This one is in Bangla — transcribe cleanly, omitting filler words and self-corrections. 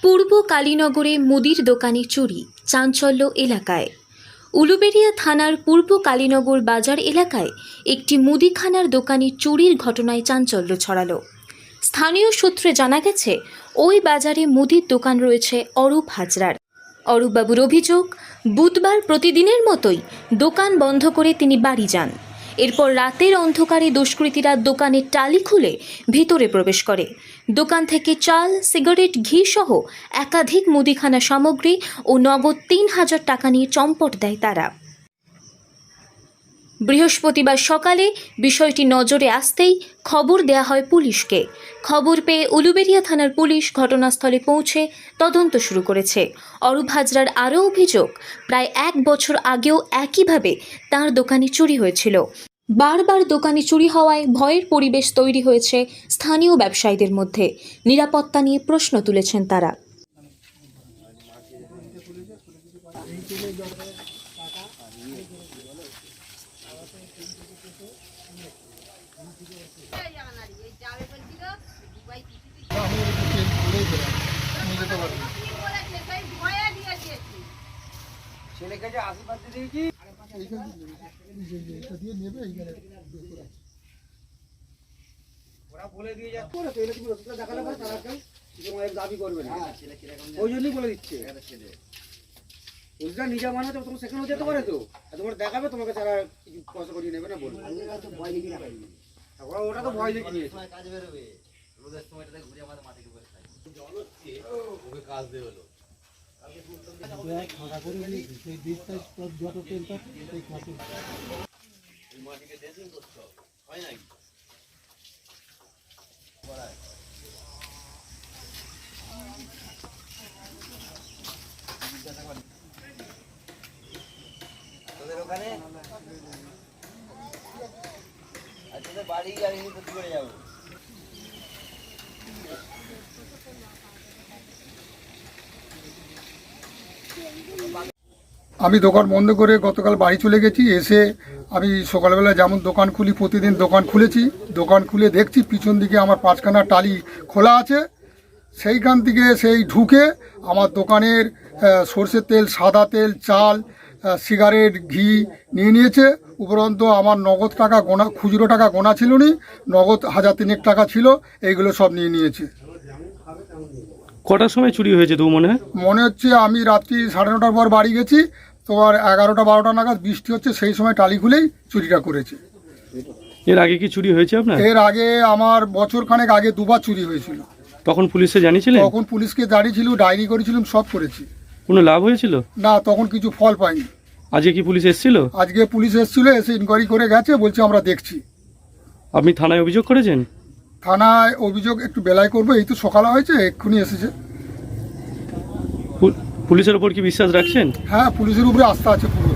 পূর্ব কালীনগরে মুদির দোকানে চুরি, চাঞ্চল্য এলাকায়। উলুবেড়িয়া থানার পূর্ব কালীনগর বাজার এলাকায় একটি মুদিখানার দোকানে চুরির ঘটনায় চাঞ্চল্য ছড়ালো। স্থানীয় সূত্রে জানা গেছে, ওই বাজারে মুদির দোকান রয়েছে অরূপ হাজরার। অরূপবাবুর অভিযোগ, বুধবার প্রতিদিনের মতোই দোকান বন্ধ করে তিনি বাড়ি যান। এরপর রাতের অন্ধকারে দুষ্কৃতীরা দোকানের টালি খুলে ভেতরে প্রবেশ করে। দোকান থেকে চাল, সিগারেট, ঘি সহ একাধিক মুদিখানা সামগ্রী ও নগদ ৩,০০০ টাকা নিয়ে চম্পট দেয় তারা। বৃহস্পতিবার সকালে বিষয়টি নজরে আসতেই খবর দেয়া হয় পুলিশকে। খবর পেয়ে উলুবেড়িয়া থানার পুলিশ ঘটনাস্থলে পৌঁছে তদন্ত শুরু করেছে। অরূপ হাজরার আরও অভিযোগ, প্রায় ১ বছর আগেও একইভাবে তার দোকানে চুরি হয়েছিল। বারবার দোকানে চুরি হওয়ায় ভয়ের পরিবেশ তৈরি হয়েছে স্থানীয় ব্যবসায়ীদের মধ্যে। নিরাপত্তা নিয়ে প্রশ্ন তুলেছেন তারা। দাবি করবে না, ওই জন্যই বলে দিচ্ছে। নিজে মানুষ তোমার সেখানেও যেতে পারে তো, তোমার দেখাবে, তোমাকে তারা কিছু পয়সা করিয়ে নেবে না বলবে। ওটা তো ভয় দেখিয়ে কাজ বেরোবে, রোদের সময়টাতে ঘুরে আমাদের মাটিকে বসে খাই জল হচ্ছে ওকে কাজ দেবে হলো মাটিকে ড্রেসিং করতে হবে, হয় নাকি? তোদের ওখানে আচ্ছা বাড়ি গাড়ি নিয়ে তো করে যাবো। আমি দোকান বন্ধ করে গতকাল বাড়ি চলে গেছি। এসে আমি সকালবেলা যেমন দোকান খুলি, প্রতিদিন দোকান খুলেছি। দোকান খুলে দেখছি পিছন দিকে আমার ৫খানা টালি খোলা আছে। সেইখান থেকে সেই ঢুকে আমার দোকানের সরষের তেল, সাদা তেল, চাল, সিগারেট, ঘি নিয়ে নিয়েছে। উপরন্ত আমার নগদ টাকা গোনা, খুচরো টাকা গোনা ছিল নি, নগদ ১,০০০ টাকা ছিল, এইগুলো সব নিয়ে নিয়েছে। কটার সময় চুরি হয়েছে তো মনে হয়? মনে হচ্ছে আমি রাত্রি ৯:৩০টার পর বাড়ি গেছি, তোমার ১১টা-১২টা নাগাদ বৃষ্টি হচ্ছে, সেই সময় টালি খুলেই চুরিটা করেছে। এর আগে কি চুরি হয়েছে আপনার? এর আগে আমার বছরখানেক আগে দুবার চুরি হয়েছিল। তখন পুলিশে জানিয়েছিলেন? তখন পুলিশকে জানিয়েছিল, ডায়েরি করেছিলাম, সব করেছি। কোনো লাভ হয়েছিল না, তখন কিছু ফল পাইনি। আজকে কি পুলিশ এসেছিল? আজকে পুলিশ এসেছিল, এসে ইনকোয়ারি করে গেছে, বলছে আমরা দেখছি। আপনি থানায় অভিযোগ করেছেন? থানায় অভিযোগ একটু বেলায় করবো, এই তো সকালে হয়েছে, এক্ষুনি এসেছে। পুলিশের উপর কি বিশ্বাস রাখছেন? হ্যাঁ, পুলিশের উপরে আস্থা আছে পুরো।